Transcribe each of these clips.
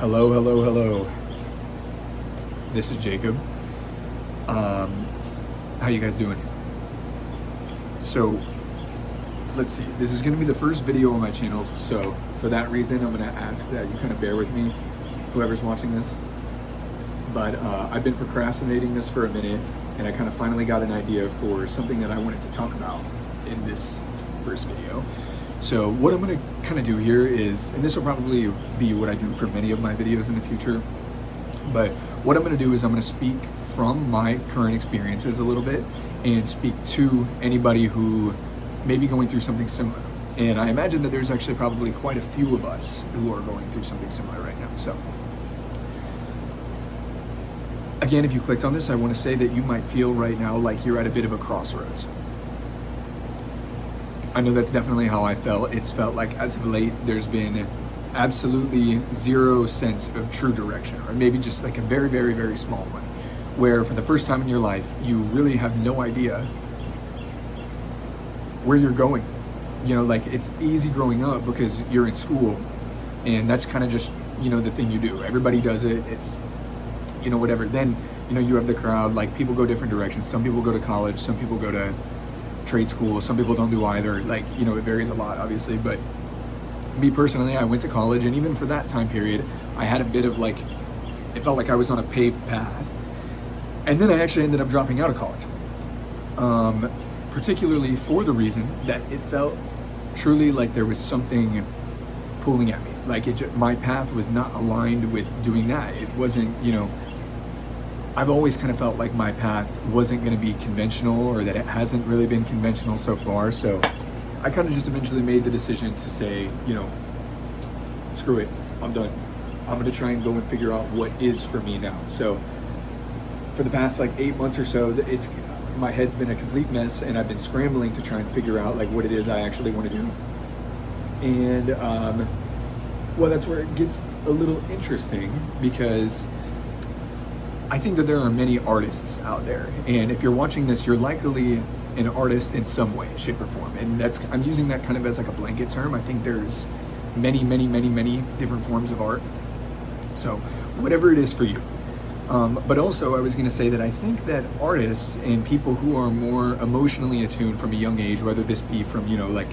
Hello, hello, hello. This is Jacob. How you guys doing? So, let's see. This is going to be the first video on my channel, so for that reason, I'm going to ask that you kind of bear with me, whoever's watching this. But I've been procrastinating this for a minute, and I kind of finally got an idea for something that I wanted to talk about in this first video. So what I'm going to kind of do here is, and this will probably be what I do for many of my videos in the future, but what I'm going to do is I'm going to speak from my current experiences a little bit and speak to anybody who may be going through something similar. And I imagine that there's actually probably quite a few of us who are going through something similar right now. So again, if you clicked on this, I want to say that you might feel right now like you're at a bit of a crossroads. I know that's definitely how I felt. It's felt like as of late, there's been absolutely zero sense of true direction, or maybe just like a very, very, very small one, where for the first time in your life, you really have no idea where you're going. You know, like it's easy growing up because you're in school and that's kind of just, you know, the thing you do. Everybody does it. It's, you know, whatever. Then, you know, you have the crowd, like people go different directions. Some people go to college, some people go to trade school, some people don't do either. Like, you know, it varies a lot, obviously. But me personally, I went to college, and even for that time period, I had a bit of like, it felt like I was on a paved path. And then I actually ended up dropping out of college, particularly for the reason that it felt truly like there was something pulling at me. Like my path was not aligned with doing that. It wasn't, you know, I've always kind of felt like my path wasn't going to be conventional, or that it hasn't really been conventional so far. So I kind of just eventually made the decision to say, you know, screw it, I'm done. I'm going to try and go and figure out what is for me now. So for the past like 8 months or so, my head's been a complete mess, and I've been scrambling to try and figure out like what it is I actually want to do. And well, that's where it gets a little interesting, because I think that there are many artists out there, and if you're watching this, you're likely an artist in some way, shape, or form. And I'm using that kind of as like a blanket term. I think there's many, many, many, many different forms of art. So whatever it is for you. But also, I was going to say that I think that artists and people who are more emotionally attuned from a young age, whether this be from, you know, like,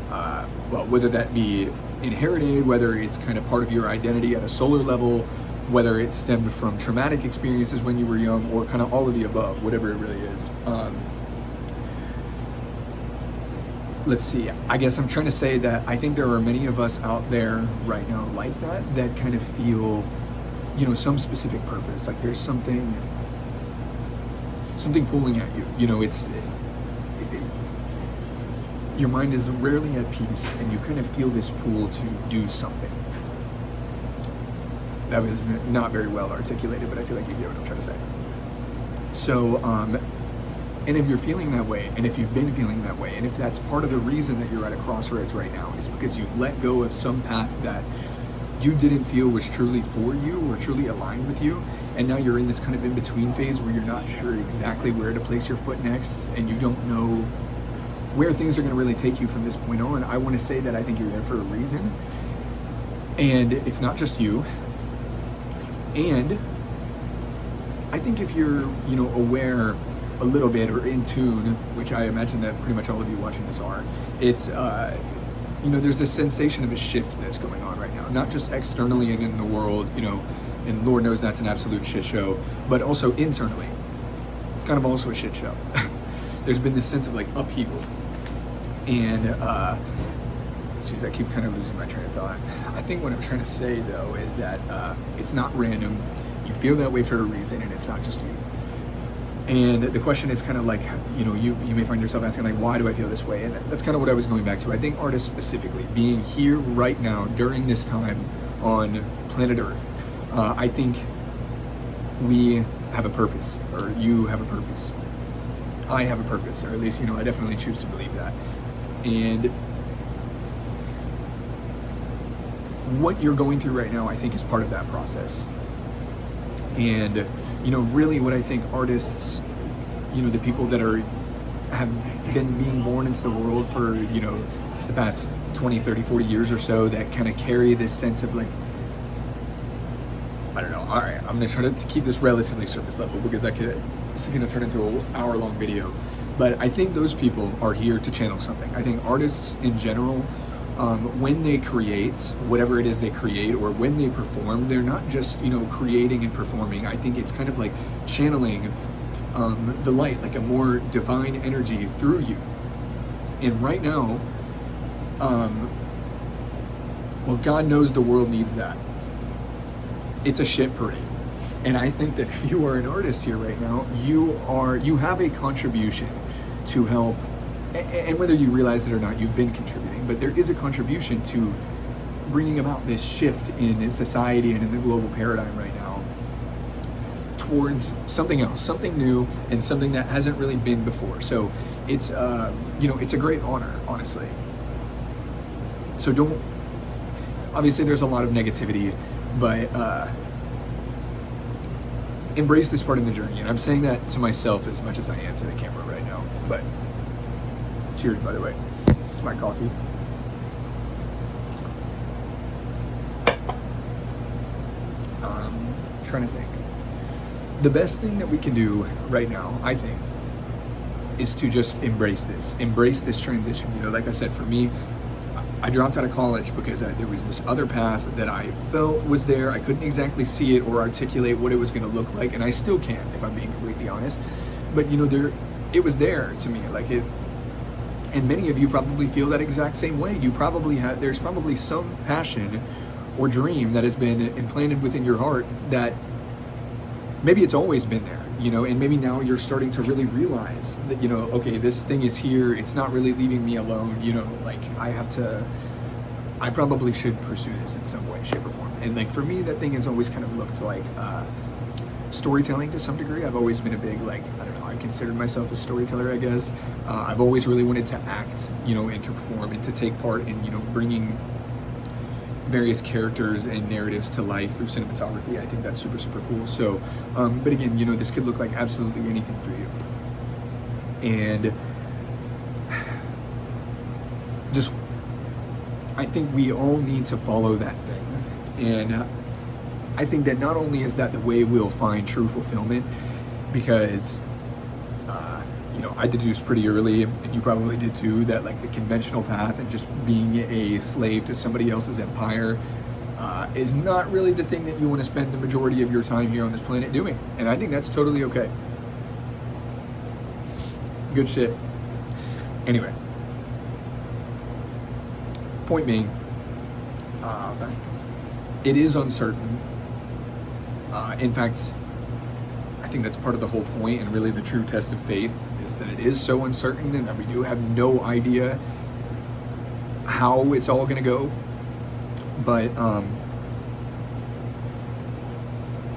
well, whether that be inherited, whether it's kind of part of your identity at a solar level, whether it stemmed from traumatic experiences when you were young, or kind of all of the above, whatever it really is. Let's see, I guess I'm trying to say that I think there are many of us out there right now like that kind of feel, you know, some specific purpose. Like there's something pulling at you. You know, your mind is rarely at peace, and you kind of feel this pull to do something. That was not very well articulated, but I feel like you get what I'm trying to say. So, and if you're feeling that way, and if you've been feeling that way, and if that's part of the reason that you're at a crossroads right now, is because you've let go of some path that you didn't feel was truly for you or truly aligned with you, and now you're in this kind of in-between phase where you're not sure exactly where to place your foot next, and you don't know where things are going to really take you from this point on. I want to say that I think you're there for a reason, and it's not just you. And I think if you're, you know, aware a little bit or in tune, which I imagine that pretty much all of you watching this are, it's, you know, there's this sensation of a shift that's going on right now, not just externally and in the world, you know, and Lord knows that's an absolute shit show, but also internally. It's kind of also a shit show. There's been this sense of like upheaval. And, geez, I keep kind of losing my train of thought. I think what I'm trying to say, though, is that it's not random. You feel that way for a reason, and it's not just you. And the question is kind of like, you know, you may find yourself asking, like, why do I feel this way? And that's kind of what I was going back to. I think artists specifically, being here right now during this time on planet Earth, I think we have a purpose, or you have a purpose. I have a purpose, or at least, you know, I definitely choose to believe that. And what you're going through right now, I think, is part of that process. And, you know, really what I think artists, you know, the people that have been being born into the world for, you know, the past 20, 30, 40 years or so, that kind of carry this sense of like I don't know. All right, I'm gonna try to keep this relatively surface level because this is gonna turn into an hour-long video. But I think those people are here to channel something. I think artists in general, when they create whatever it is they create, or when they perform, they're not just creating and performing. I think it's kind of like channeling the light, like a more divine energy through you. And right now, well, God knows the world needs that. It's a shit parade. And I think that if you are an artist here right now, you have a contribution to help, and whether you realize it or not, you've been contributing, but there is a contribution to bringing about this shift in society and in the global paradigm right now towards something else, something new, and something that hasn't really been before. So it's it's a great honor, honestly. So obviously there's a lot of negativity, but embrace this part of the journey. And I'm saying that to myself as much as I am to the camera right now. But cheers, by the way. It's my coffee. Trying to think. The best thing that we can do right now, I think, is to just embrace this transition. Like I said, for me, I dropped out of college because there was this other path that I felt was there. I couldn't exactly see it or articulate what it was going to look like, and I still can't, if I'm being completely honest. But it was there to me, like it. And many of you probably feel that exact same way. There's probably some passion or dream that has been implanted within your heart that maybe it's always been there, and maybe now you're starting to really realize that, okay, this thing is here. It's not really leaving me alone. Like I probably should pursue this in some way, shape, or form. And like for me, that thing has always kind of looked like storytelling to some degree. I've always been a big, I considered myself a storyteller, I guess. I've always really wanted to act, and to perform and to take part in, bringing various characters and narratives to life through cinematography. I think that's super, super cool. So, but again, this could look like absolutely anything for you. And I think we all need to follow that thing. And I think that not only is that the way we'll find true fulfillment, because I deduced pretty early, and you probably did too, that the conventional path and just being a slave to somebody else's empire is not really the thing that you want to spend the majority of your time here on this planet doing. And I think that's totally okay. Good shit. Anyway, point being, it is uncertain. In fact, I think that's part of the whole point, and really the true test of faith is that it is so uncertain and that we do have no idea how it's all going to go. But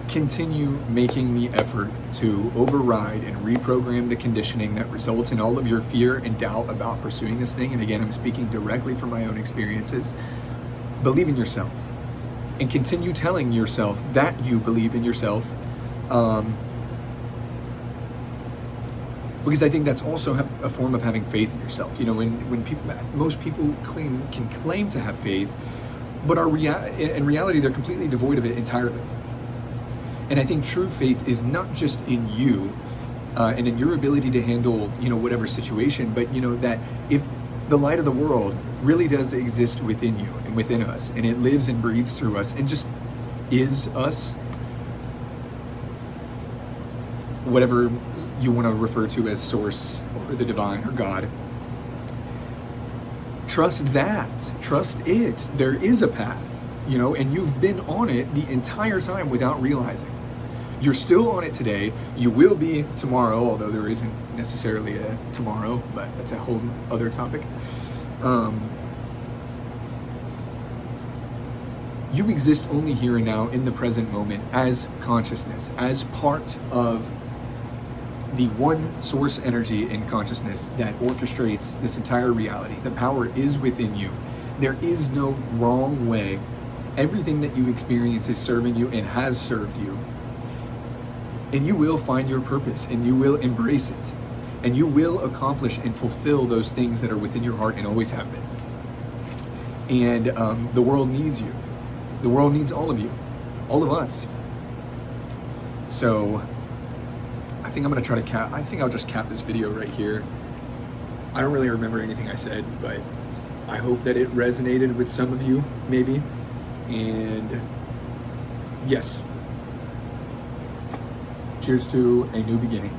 continue making the effort to override and reprogram the conditioning that results in all of your fear and doubt about pursuing this thing. And again, I'm speaking directly from my own experiences. Believe in yourself and continue telling yourself that you believe in yourself. Because I think that's also a form of having faith in yourself. When most people can claim to have faith, but in reality, they're completely devoid of it entirely. And I think true faith is not just in you and in your ability to handle, whatever situation, but, that if the light of the world really does exist within you and within us, and it lives and breathes through us and just is us, whatever you want to refer to as source or the divine or God, trust that, trust it. There is a path, and you've been on it the entire time without realizing. You're still on it today. You will be tomorrow, although there isn't necessarily a tomorrow, but that's a whole other topic. You exist only here and now in the present moment as consciousness, as part of the one source energy in consciousness that orchestrates this entire reality. The power is within you. There is no wrong way. Everything that you experience is serving you and has served you. And you will find your purpose, and you will embrace it. And you will accomplish and fulfill those things that are within your heart and always have been. And the world needs you. The world needs all of you. All of us. So I think I'm gonna try to cap. I think I'll just cap this video right here. I don't really remember anything I said, but I hope that it resonated with some of you, maybe. And yes, cheers to a new beginning.